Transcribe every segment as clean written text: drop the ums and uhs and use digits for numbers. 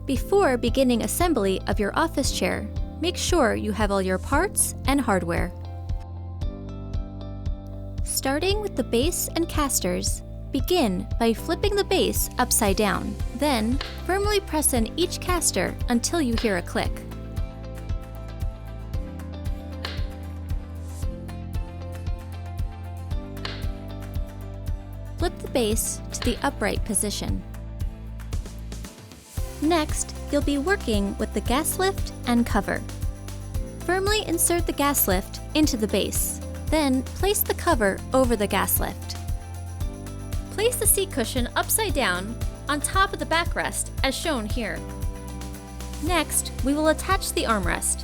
Before beginning assembly of your office chair, make sure you have all your parts and hardware. Starting with the base and casters, begin by flipping the base upside down. Then, firmly press in each caster until you hear a click. Flip the base to the upright position. Next, you'll be working with the gas lift and cover. Firmly insert the gas lift into the base. Then, place the cover over the gas lift. Place the seat cushion upside down on top of the backrest as shown here. Next, we will attach the armrest.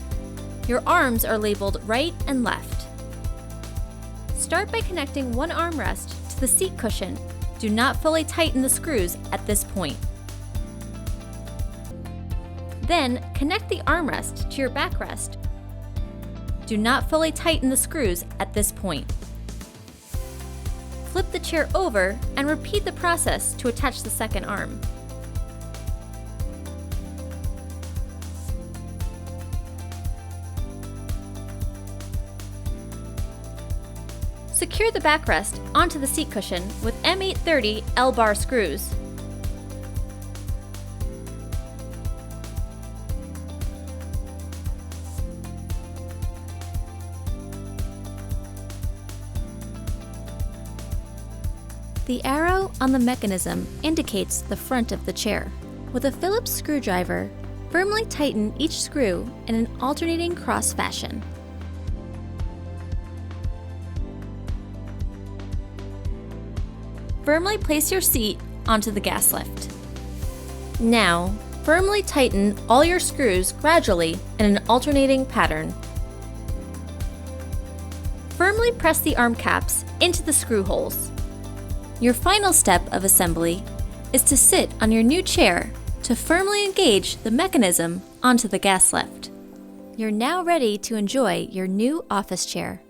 Your arms are labeled right and left. Start by connecting one armrest to the seat cushion. Do not fully tighten the screws at this point. Then, connect the armrest to your backrest. Do not fully tighten the screws at this point. Flip the chair over and repeat the process to attach the second arm. Secure the backrest onto the seat cushion with M830 L-bar screws. The arrow on the mechanism indicates the front of the chair. With a Phillips screwdriver, firmly tighten each screw in an alternating cross fashion. Firmly place your seat onto the gas lift. Now, firmly tighten all your screws gradually in an alternating pattern. Firmly press the arm caps into the screw holes. Your final step of assembly is to sit on your new chair to firmly engage the mechanism onto the gas lift. You're now ready to enjoy your new office chair.